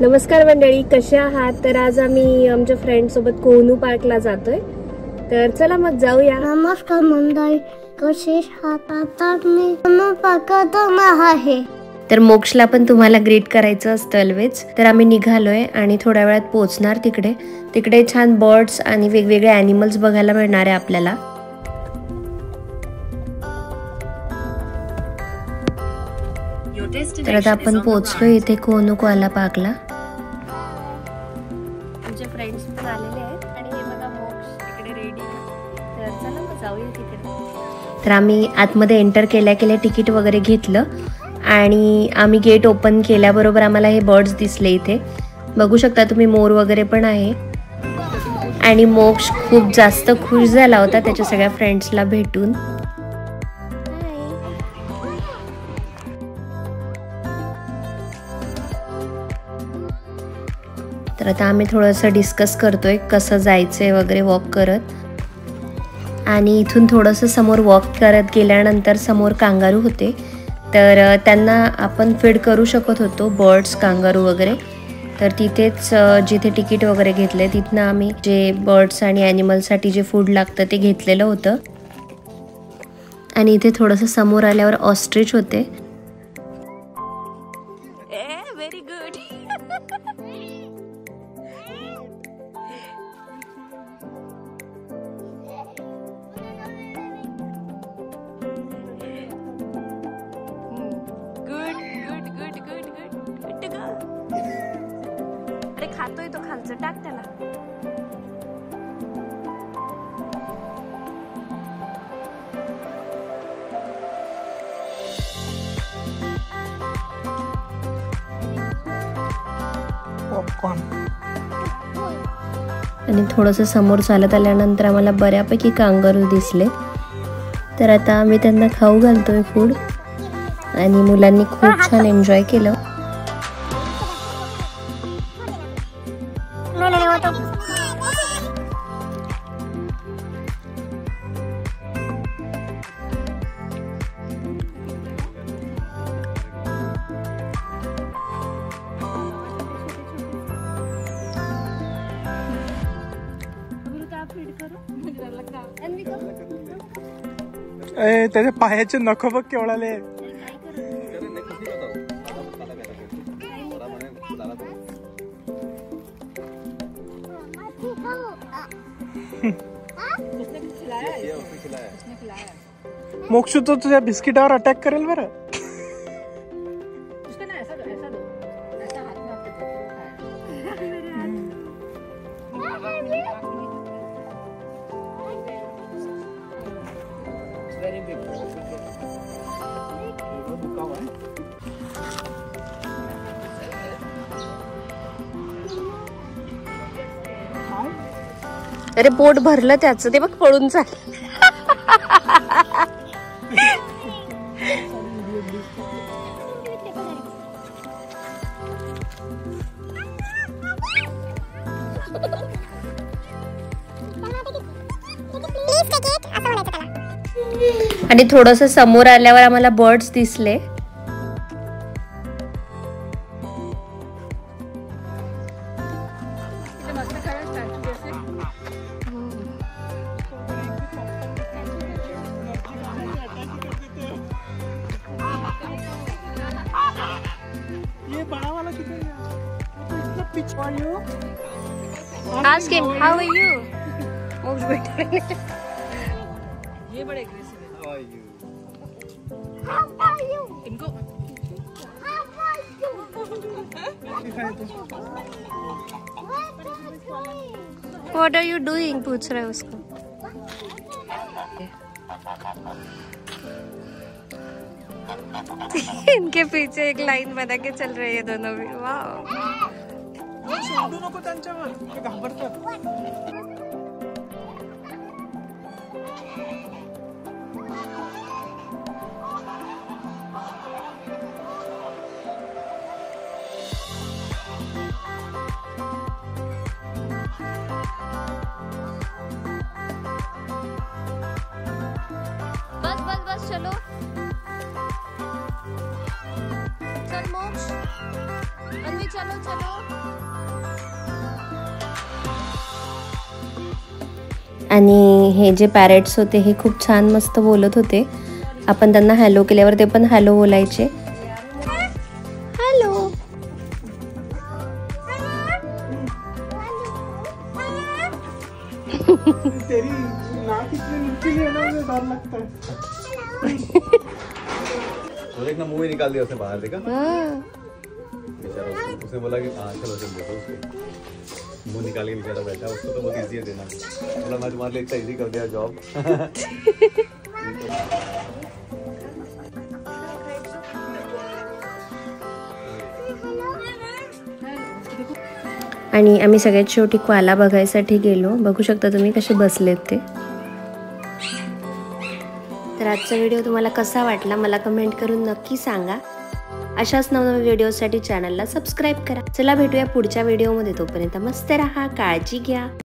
नमस्कार मंडळी, कशा आहात? तर आज आम्ही आमच्या फ्रेंड सोबत कोहनू पार्कला जातोय, तर चला मग जाऊया. नमस्कार मंडळी, कसे आहात? मी कोहनू पार्कात आहे. तर मोक्षला पण तुम्हाला ग्रीट करायचं असतं ऑलवेज. तर आम्ही निघालोय आणि थोड्या वेळात पोहोचणार तिकडे. तिकडे छान बर्ड्स आणि वेगवेगळे ॲनिमल्स बघायला मिळणार आहे आपल्याला. तर आता आपण पोहोचलोय इथे कोहनू कोआला पार्कला. आमचे फ्रेंड्स पण आलेले आहेत आणि हे बघा मोक्ष तिकडे रेडी. तर चला मग जाऊया तिकडे. तर आम्ही आतमध्ये एंटर केल्या तिकीट वगैरे घेतलं आणि आम्ही गेट ओपन केल्याबरोबर आम्हाला हे बर्ड्स दिसले. इथे बघू शकता तुम्ही, मोर वगैरे पण आहे. आणि मोक्ष खूप जास्त खुश झाला होता त्याच्या सगळ्या फ्रेंड्सला भेटून. तर आता आम्ही थोडंसं डिस्कस करतोय कसं जायचंय वगैरे वॉक करत. आणि इथून थोडंसं समोर वॉक करत गेल्यानंतर समोर कांगारू होते. तर त्यांना आपण फीड करू शकत होतो, बर्ड्स, कांगारू वगैरे. तर तिथेच जिथे तिकीट वगैरे घेतले तिथनं आम्ही जे बर्ड्स आणि ॲनिमल्ससाठी जे फूड लागतं ते घेतलेलं होतं. आणि इथे थोडंसं समोर आल्यावर ऑस्ट्रिच होते. Very good. अरे खातोय तो, खालचं टाक त्याला. आणि थोडंसं समोर चालत आल्यानंतर आम्हाला बऱ्यापैकी कांगारू दिसले. तर आता आम्ही त्यांना खाऊ घालतोय फूड आणि मुलांनी खूप छान एन्जॉय केलं. त्याच्या पायाचे नख बघ केवढाले. मोक्ष तो तुझ्या बिस्किटावर अटॅक करेल बरं. अरे पोट भरलं त्याचं, ते बघ पळून चाल. आणि थोडंसं समोर आल्यावर आम्हाला बर्ड्स दिसले. Ask him, how are you? मोक्ष बेटा. ये बड़े एग्रेसिव है. How are you? How are you? इनको. How are you? What are you doing? पूछ रहा है उसको. इनके पीछे एक लाइन बना के चल रहे हैं दोनों भी. वाह. सोडू नको त्यांच्यावर, ते घाबरतात. बस बस बस चलो. चल मोक्ष. मम्मी चलो चलो। आणि हे जे पॅरेट्स होते हे खूप छान मस्त बोलत होते. आपण त्यांना हॅलो केल्यावर ते पण हॅलो बोलायचे. हॅलो. तेरी नाक इतनी नीचे है ना, मुझे डर लगता है. वो देखना मुंह ही निकाल दिया उसने बाहर, देखा? बेचारा उसने बोला कि हाँ चलो चल देखो उसको मुंह निकाल के बेचारा बैठा. उसको तो बहुत इजी है देना. बोला मैं तुम्हारे लिए इतना इजी कर दिया जॉब. आणि आम्ही सगळ्यात शेवटी क्वाला बघायसाठी गेलो. बघू शकता तुम्ही कसे बसलेत ते. तर आजचा व्हिडिओ तुम्हाला कसा वाटला मला कमेंट करून नक्की सांगा. अशाच नवनवीन व्हिडिओसाठी चॅनलला सबस्क्राईब करा. चला भेटूया पुढच्या व्हिडिओमध्ये. तोपर्यंत मस्त राहा, काळजी घ्या.